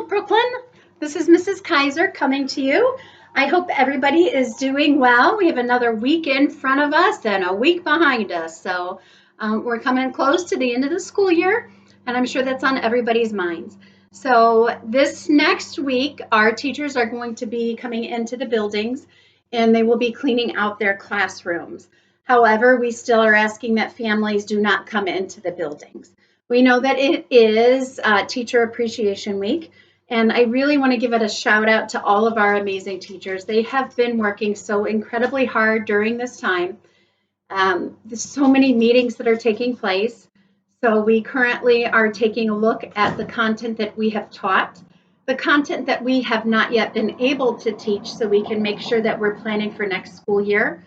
Old Brooklyn. This is Mrs. Kaiser coming to you. I hope everybody is doing well. We have another week in front of us and a week behind us. So we're coming close to the end of the school year, and I'm sure that's on everybody's minds. So this next week, our teachers are going to be coming into the buildings and they will be cleaning out their classrooms. However, we still are asking that families do not come into the buildings. We know that it is Teacher Appreciation Week, and I really want to give it a shout out to all of our amazing teachers. They have been working so incredibly hard during this time. There's so many meetings that are taking place. So we currently are taking a look at the content that we have taught, the content that we have not yet been able to teach, so we can make sure that we're planning for next school year.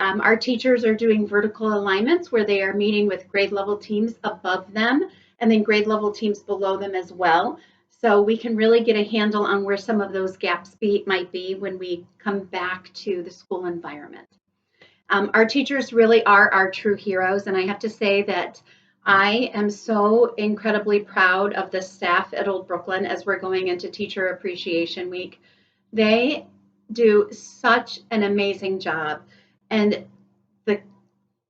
Our teachers are doing vertical alignments where they are meeting with grade level teams above them and then grade level teams below them as well. So we can really get a handle on where some of those gaps might be when we come back to the school environment. Our teachers really are our true heroes, and I have to say that I am so incredibly proud of the staff at Old Brooklyn as we're going into Teacher Appreciation Week. They do such an amazing job, and the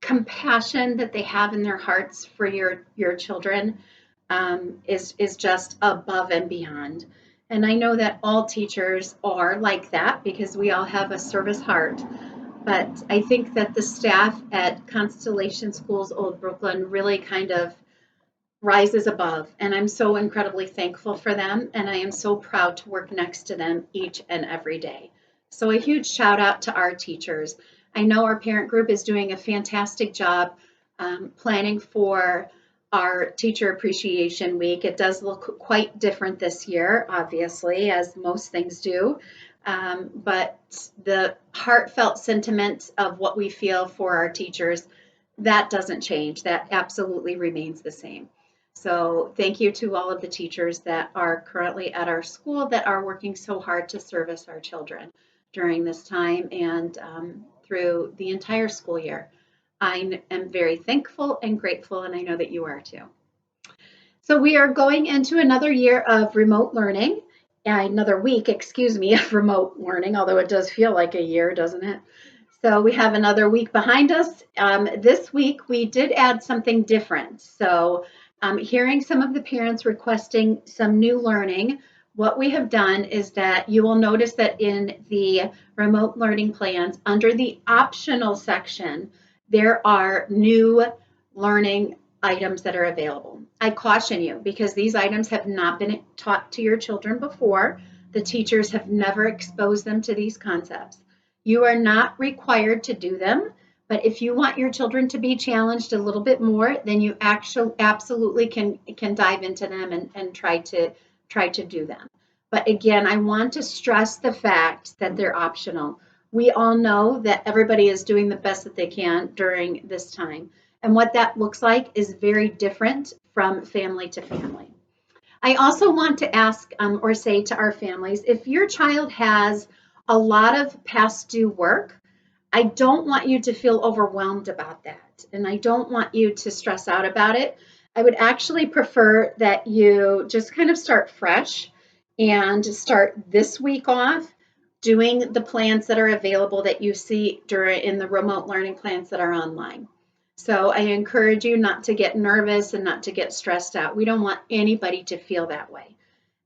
compassion that they have in their hearts for your children is just above and beyond. And I know that all teachers are like that because we all have a service heart. But I think that the staff at Constellation Schools Old Brooklyn really kind of rises above. And I'm so incredibly thankful for them. And I am so proud to work next to them each and every day. So a huge shout out to our teachers. I know our parent group is doing a fantastic job planning for our Teacher Appreciation Week. It does look quite different this year, obviously, as most things do. But the heartfelt sentiment of what we feel for our teachers, that doesn't change. That absolutely remains the same. So thank you to all of the teachers that are currently at our school that are working so hard to service our children during this time and through the entire school year. I am very thankful and grateful, and I know that you are too. So we are going into another year of remote learning, another week, excuse me, of remote learning, although it does feel like a year, doesn't it? So we have another week behind us. This week we did add something different. So hearing some of the parents requesting some new learning, what we have done is that you will notice that in the remote learning plans, under the optional section, there are new learning items that are available. I caution you because these items have not been taught to your children before. The teachers have never exposed them to these concepts. You are not required to do them, but if you want your children to be challenged a little bit more, then you absolutely can dive into them and try to do them. But again, I want to stress the fact that they're optional. We all know that everybody is doing the best that they can during this time. And what that looks like is very different from family to family. I also want to ask or say to our families, if your child has a lot of past due work, I don't want you to feel overwhelmed about that. And I don't want you to stress out about it. I would actually prefer that you just kind of start fresh and start this week off doing the plans that are available that you see in the remote learning plans that are online. So I encourage you not to get nervous and not to get stressed out. We don't want anybody to feel that way.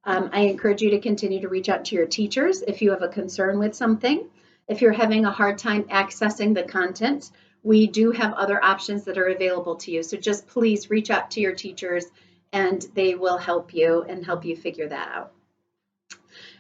I encourage you to continue to reach out to your teachers if you have a concern with something. If you're having a hard time accessing the content, we do have other options that are available to you. So just please reach out to your teachers and they will help you and help you figure that out.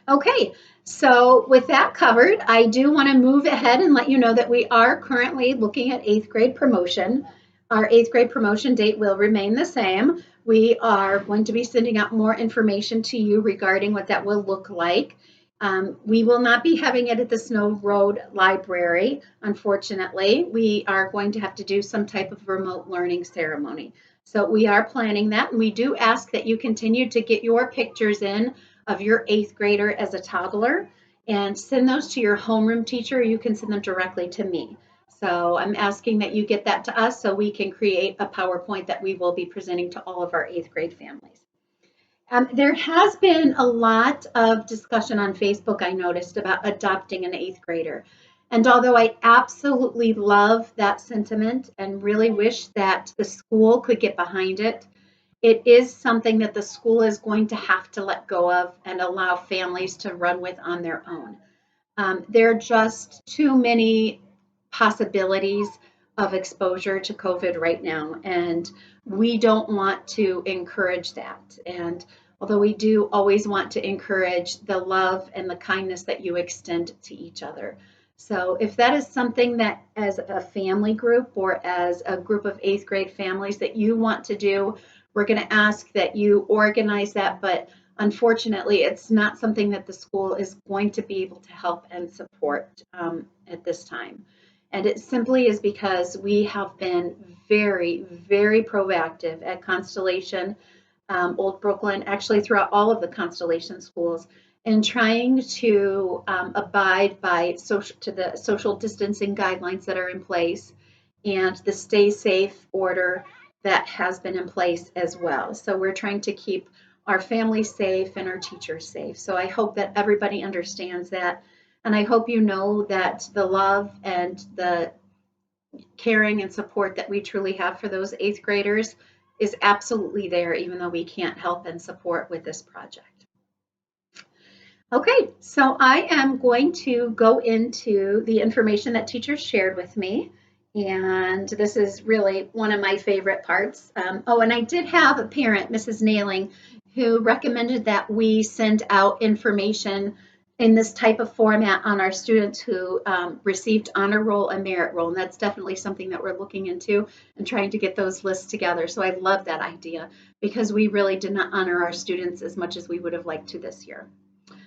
Okay, so with that covered, I do want to move ahead and let you know that we are currently looking at 8th grade promotion. Our 8th grade promotion date will remain the same. We are going to be sending out more information to you regarding what that will look like. We will not be having it at the Snow Road Library, unfortunately. We are going to have to do some type of remote learning ceremony. So we are planning that, and we do ask that you continue to get your pictures in of your 8th grader as a toddler and send those to your homeroom teacher, or you can send them directly to me. So I'm asking that you get that to us so we can create a PowerPoint that we will be presenting to all of our 8th grade families. There has been a lot of discussion on Facebook, I noticed, about adopting an eighth grader. And although I absolutely love that sentiment and really wish that the school could get behind it, it is something that the school is going to have to let go of and allow families to run with on their own. There are just too many possibilities of exposure to COVID right now, and we don't want to encourage that. And although we do always want to encourage the love and the kindness that you extend to each other. So if that is something that as a family group or as a group of eighth grade families that you want to do, we're going to ask that you organize that, but unfortunately, it's not something that the school is going to be able to help and support at this time. And it simply is because we have been very, very proactive at Constellation, Old Brooklyn, actually throughout all of the Constellation schools, in trying to abide by the social distancing guidelines that are in place and the stay safe order that has been in place as well. So we're trying to keep our families safe and our teachers safe. So I hope that everybody understands that. And I hope you know that the love and the caring and support that we truly have for those eighth graders is absolutely there, even though we can't help and support with this project. Okay, so I am going to go into the information that teachers shared with me. And this is really one of my favorite parts. And I did have a parent, Mrs. Nailing, who recommended that we send out information in this type of format on our students who received honor roll and merit roll. And that's definitely something that we're looking into and trying to get those lists together. So I love that idea because we really did not honor our students as much as we would have liked to this year.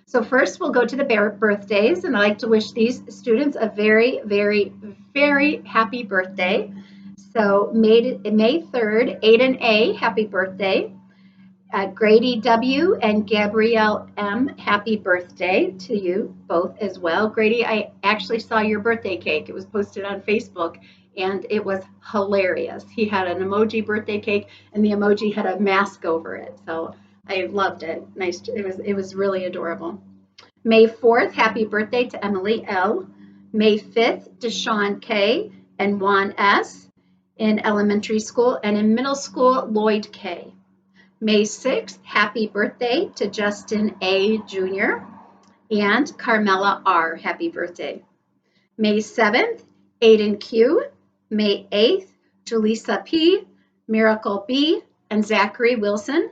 So first we'll go to the birthdays, and I'd like to wish these students a very, very, very happy birthday. So May 3rd, Aiden A, happy birthday. Grady W and Gabrielle M, happy birthday to you both as well. Grady, I actually saw your birthday cake. It was posted on Facebook and it was hilarious. He had an emoji birthday cake and the emoji had a mask over it. So I loved it. Nice. It was really adorable. May 4th, happy birthday to Emily L. May 5th, Deshaun K and Juan S in elementary school, and in middle school, Lloyd K. May 6th, happy birthday to Justin A. Jr. and Carmela R. Happy birthday. May 7th, Aiden Q. May 8th, Julissa P., Miracle B., and Zachary Wilson.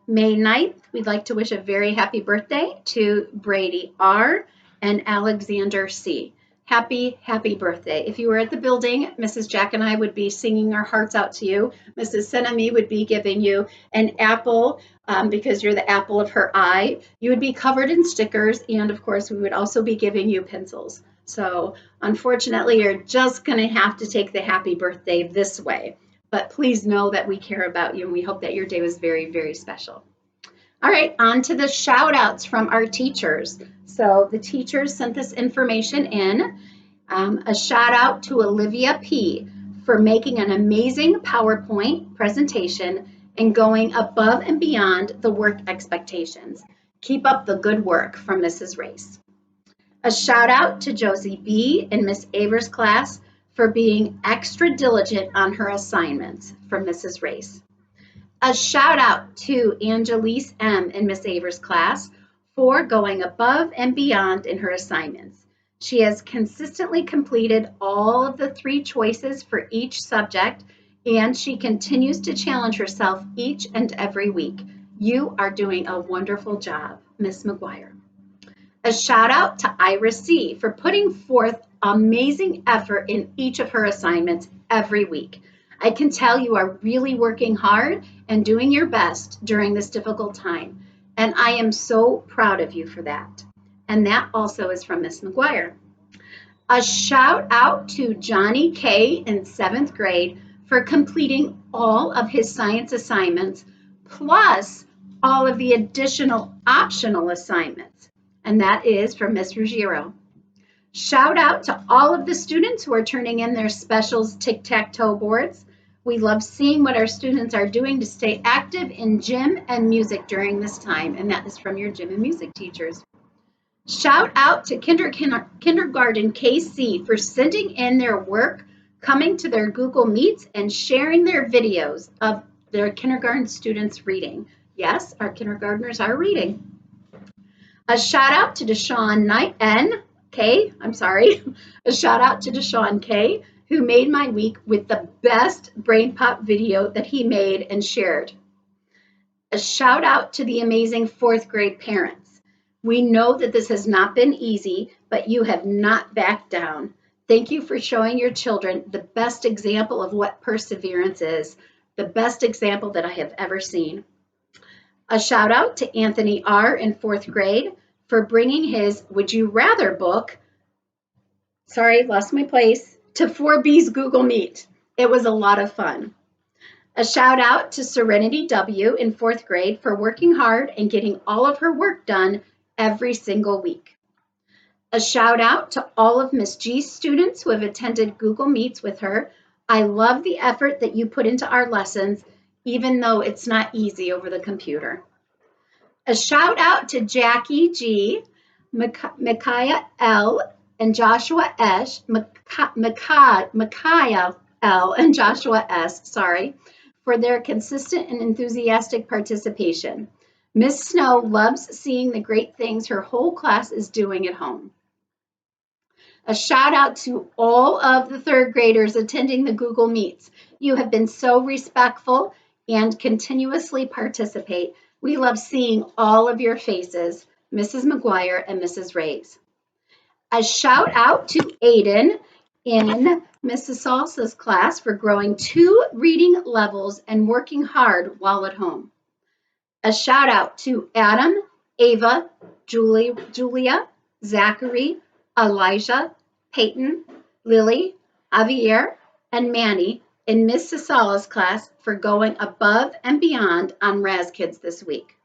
May 9th, we'd like to wish a very happy birthday to Brady R. and Alexander C. Happy, happy birthday. If you were at the building, Mrs. Jack and I would be singing our hearts out to you. Mrs. Senami would be giving you an apple because you're the apple of her eye. You would be covered in stickers, and of course, we would also be giving you pencils. So unfortunately, you're just going to have to take the happy birthday this way. But please know that we care about you, and we hope that your day was very, very special. All right, on to the shout outs from our teachers. So the teachers sent this information in. A shout out to Olivia P. for making an amazing PowerPoint presentation and going above and beyond the work expectations. Keep up the good work from Mrs. Race. A shout out to Josie B. in Miss Aver's class for being extra diligent on her assignments from Mrs. Race. A shout out to Angelise M. in Miss Aver's class for going above and beyond in her assignments. She has consistently completed all of the 3 choices for each subject, and she continues to challenge herself each and every week. You are doing a wonderful job, Miss McGuire. A shout out to Iris C. for putting forth amazing effort in each of her assignments every week. I can tell you are really working hard and doing your best during this difficult time, and I am so proud of you for that. And that also is from Miss McGuire. A shout out to Johnny K. in 7th grade for completing all of his science assignments, plus all of the additional optional assignments, and that is from Miss Ruggiero. Shout out to all of the students who are turning in their specials tic-tac-toe boards. We love seeing what our students are doing to stay active in gym and music during this time, and that is from your gym and music teachers. Shout out to Kindergarten KC for sending in their work, coming to their Google Meets, and sharing their videos of their kindergarten students reading. Yes, our kindergartners are reading. A shout out to Deshaun Knight A shout out to Deshaun K, who made my week with the best brain pop video that he made and shared. A shout out to the amazing fourth grade parents. We know that this has not been easy, but you have not backed down. Thank you for showing your children the best example of what perseverance is, the best example that I have ever seen. A shout out to Anthony R. in fourth grade for bringing his Would You Rather book, lost my place, to 4B's Google Meet. It was a lot of fun. A shout out to Serenity W. in fourth grade for working hard and getting all of her work done every single week. A shout out to all of Miss G's students who have attended Google Meets with her. I love the effort that you put into our lessons, even though it's not easy over the computer. A shout out to Jackie G, Micaiah L, and Joshua S, Micaiah L and Joshua S, for their consistent and enthusiastic participation. Miss Snow loves seeing the great things her whole class is doing at home. A shout out to all of the third graders attending the Google Meets. You have been so respectful and continuously participate. We love seeing all of your faces, Mrs. McGuire and Mrs. Reyes. A shout out to Aiden in Mrs. Salsa's class for growing 2 reading levels and working hard while at home. A shout out to Adam, Ava, Julia, Zachary, Elijah, Peyton, Lily, Javier, and Manny in Miss Sasala's class for going above and beyond on Raz Kids this week.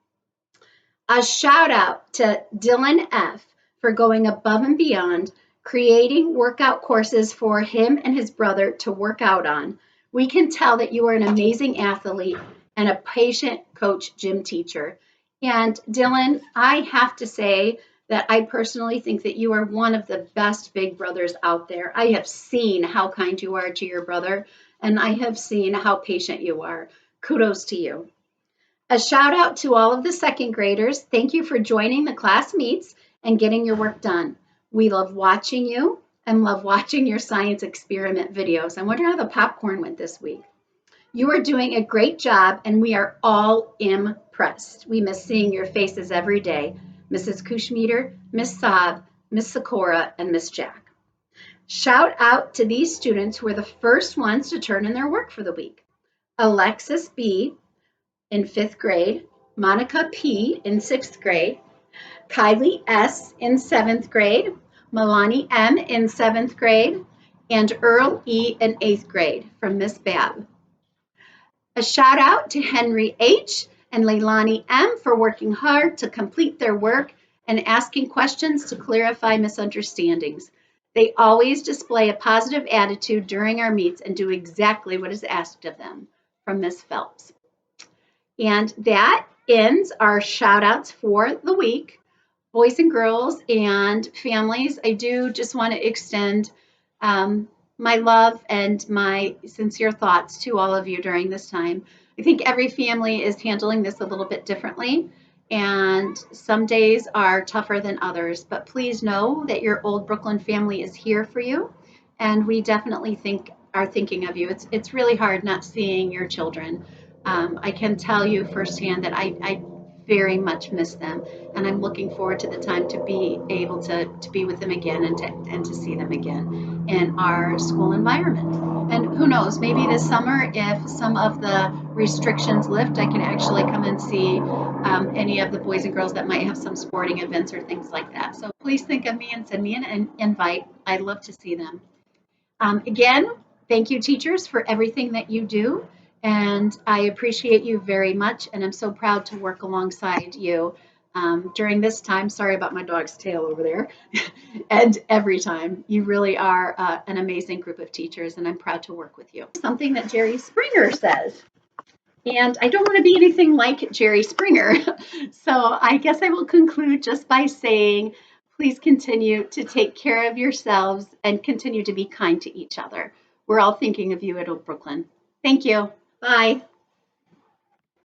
A shout out to Dylan F. for going above and beyond, creating workout courses for him and his brother to work out on. We can tell that you are an amazing athlete and a patient coach gym teacher. And Dylan, I have to say that I personally think that you are one of the best big brothers out there. I have seen how kind you are to your brother, and I have seen how patient you are. Kudos to you. A shout out to all of the second graders. Thank you for joining the class meets and getting your work done. We love watching you and love watching your science experiment videos. I wonder how the popcorn went this week. You are doing a great job, and we are all impressed. We miss seeing your faces every day. Mrs. Kushmeter, Miss Saab, Miss Sakura, and Miss Jack. Shout out to these students who were the first ones to turn in their work for the week. Alexis B. in 5th grade, Monica P. in 6th grade, Kylie S. in 7th grade, Milani M. in 7th grade, and Earl E. in 8th grade from Miss Babb. A shout out to Henry H. and Leilani M. for working hard to complete their work and asking questions to clarify misunderstandings. They always display a positive attitude during our meets and do exactly what is asked of them from Miss Phelps. And that ends our shout outs for the week. Boys and girls and families, I do just want to extend my love and my sincere thoughts to all of you during this time. I think every family is handling this a little bit differently, and some days are tougher than others, but please know that your Old Brooklyn family is here for you, and we definitely are thinking of you. It's really hard not seeing your children. I can tell you firsthand that I very much miss them, and I'm looking forward to the time to be able to be with them again and to see them again in our school environment. And who knows, maybe this summer, if some of the restrictions lift, I can actually come and see any of the boys and girls that might have some sporting events or things like that. So please think of me and send me an invite. I'd love to see them. Again, thank you, teachers, for everything that you do. And I appreciate you very much, and I'm so proud to work alongside you during this time. Sorry about my dog's tail over there. And every time. You really are an amazing group of teachers, and I'm proud to work with you. Something that Jerry Springer says. And I don't want to be anything like Jerry Springer. So I guess I will conclude just by saying, please continue to take care of yourselves and continue to be kind to each other. We're all thinking of you at Oak Brookland. Thank you. Bye.